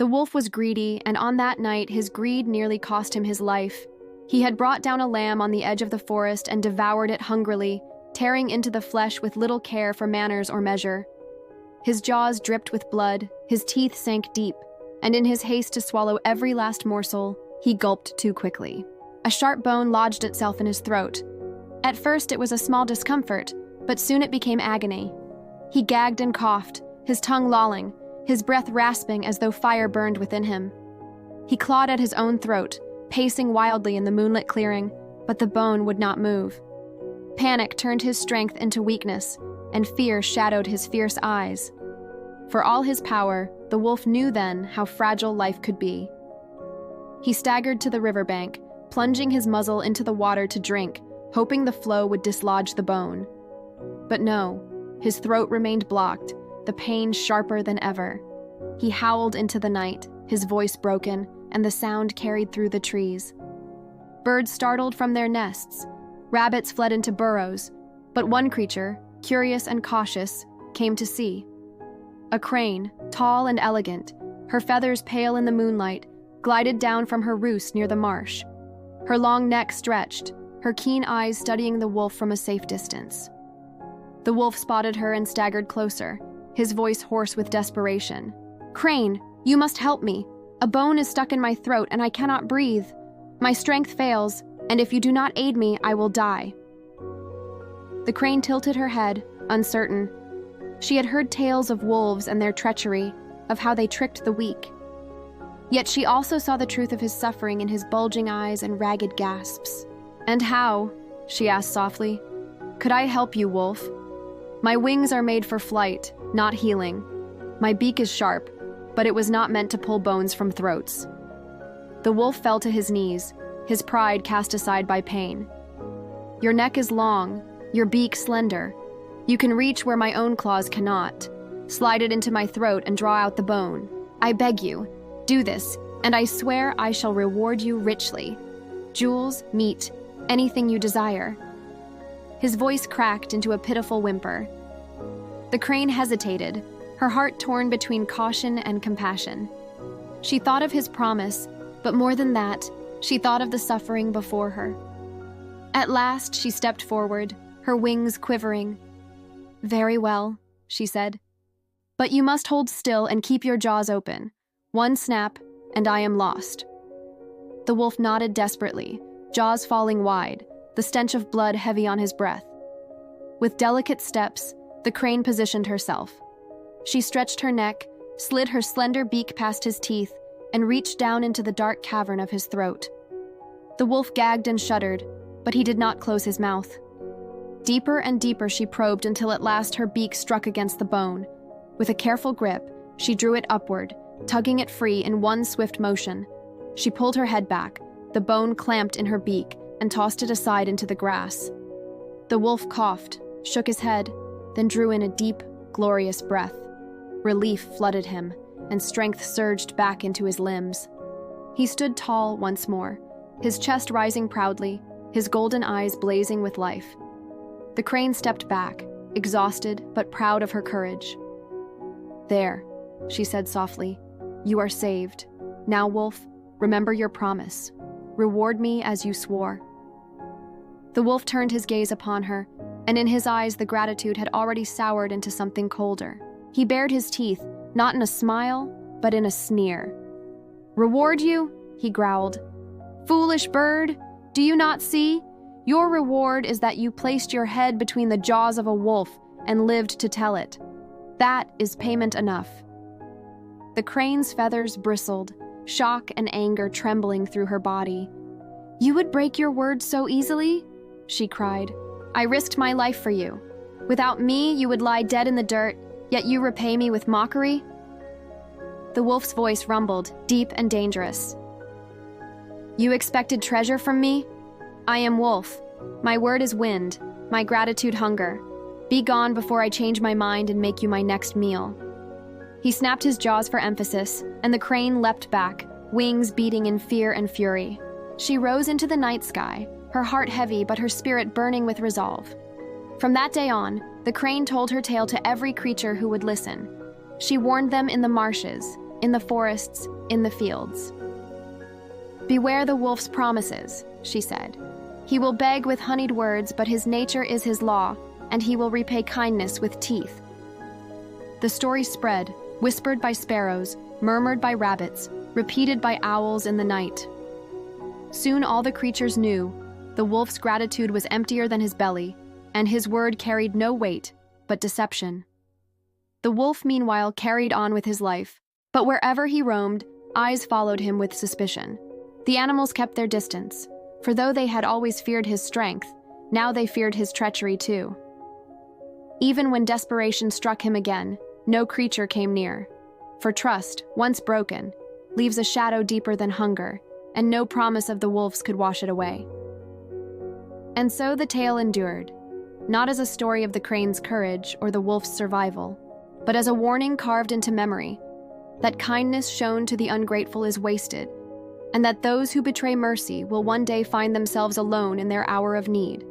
The wolf was greedy, and on that night his greed nearly cost him his life. He had brought down a lamb on the edge of the forest and devoured it hungrily, tearing into the flesh with little care for manners or measure. His jaws dripped with blood, his teeth sank deep, and in his haste to swallow every last morsel, he gulped too quickly. A sharp bone lodged itself in his throat. At first it was a small discomfort, but soon it became agony. He gagged and coughed, his tongue lolling, his breath rasping as though fire burned within him. He clawed at his own throat, pacing wildly in the moonlit clearing, but the bone would not move. Panic turned his strength into weakness, and fear shadowed his fierce eyes. For all his power, the wolf knew then how fragile life could be. He staggered to the riverbank, plunging his muzzle into the water to drink, hoping the flow would dislodge the bone. But no, his throat remained blocked, the pain sharper than ever. He howled into the night, his voice broken, and the sound carried through the trees. Birds startled from their nests. Rabbits fled into burrows, but one creature, curious and cautious, came to see. A crane, tall and elegant, her feathers pale in the moonlight, glided down from her roost near the marsh. Her long neck stretched, her keen eyes studying the wolf from a safe distance. The wolf spotted her and staggered closer, his voice hoarse with desperation. "Crane, you must help me. A bone is stuck in my throat and I cannot breathe. My strength fails, and if you do not aid me, I will die." The crane tilted her head, uncertain. She had heard tales of wolves and their treachery, of how they tricked the weak. Yet she also saw the truth of his suffering in his bulging eyes and ragged gasps. "And how," she asked softly, "could I help you, wolf? My wings are made for flight, not healing. My beak is sharp, but it was not meant to pull bones from throats." The wolf fell to his knees, his pride cast aside by pain. "Your neck is long, your beak slender. You can reach where my own claws cannot. Slide it into my throat and draw out the bone. I beg you, do this, and I swear I shall reward you richly. Jewels, meat, anything you desire." His voice cracked into a pitiful whimper. The crane hesitated, her heart torn between caution and compassion. She thought of his promise, but more than that, she thought of the suffering before her. At last, she stepped forward, her wings quivering. "Very well," she said. "But you must hold still and keep your jaws open. One snap, and I am lost." The wolf nodded desperately, jaws falling wide, the stench of blood heavy on his breath. With delicate steps, the crane positioned herself. She stretched her neck, slid her slender beak past his teeth, and reached down into the dark cavern of his throat. The wolf gagged and shuddered, but he did not close his mouth. Deeper and deeper she probed until at last her beak struck against the bone. With a careful grip, she drew it upward, tugging it free in one swift motion. She pulled her head back, the bone clamped in her beak, and tossed it aside into the grass. The wolf coughed, shook his head, then drew in a deep, glorious breath. Relief flooded him, and strength surged back into his limbs. He stood tall once more, his chest rising proudly, his golden eyes blazing with life. The crane stepped back, exhausted but proud of her courage. "There," she said softly, "you are saved. Now, wolf, remember your promise. Reward me as you swore." The wolf turned his gaze upon her, and in his eyes the gratitude had already soured into something colder. He bared his teeth, not in a smile, but in a sneer. "Reward you?" he growled. "Foolish bird, do you not see? Your reward is that you placed your head between the jaws of a wolf and lived to tell it. That is payment enough." The crane's feathers bristled, shock and anger trembling through her body. "You would break your word so easily?" she cried. "I risked my life for you. Without me, you would lie dead in the dirt, yet you repay me with mockery?" The wolf's voice rumbled, deep and dangerous. "You expected treasure from me? I am wolf. My word is wind, my gratitude hunger. Be gone before I change my mind and make you my next meal." He snapped his jaws for emphasis, and the crane leapt back, wings beating in fear and fury. She rose into the night sky, her heart heavy but her spirit burning with resolve. From that day on, the crane told her tale to every creature who would listen. She warned them in the marshes, in the forests, in the fields. "Beware the wolf's promises," she said. "He will beg with honeyed words, but his nature is his law, and he will repay kindness with teeth." The story spread, whispered by sparrows, murmured by rabbits, repeated by owls in the night. Soon all the creatures knew the wolf's gratitude was emptier than his belly, and his word carried no weight but deception. The wolf, meanwhile, carried on with his life, but wherever he roamed, eyes followed him with suspicion. The animals kept their distance, for though they had always feared his strength, now they feared his treachery too. Even when desperation struck him again, no creature came near, for trust, once broken, leaves a shadow deeper than hunger, and no promise of the wolves could wash it away. And so the tale endured, not as a story of the crane's courage or the wolf's survival, but as a warning carved into memory that kindness shown to the ungrateful is wasted, and that those who betray mercy will one day find themselves alone in their hour of need.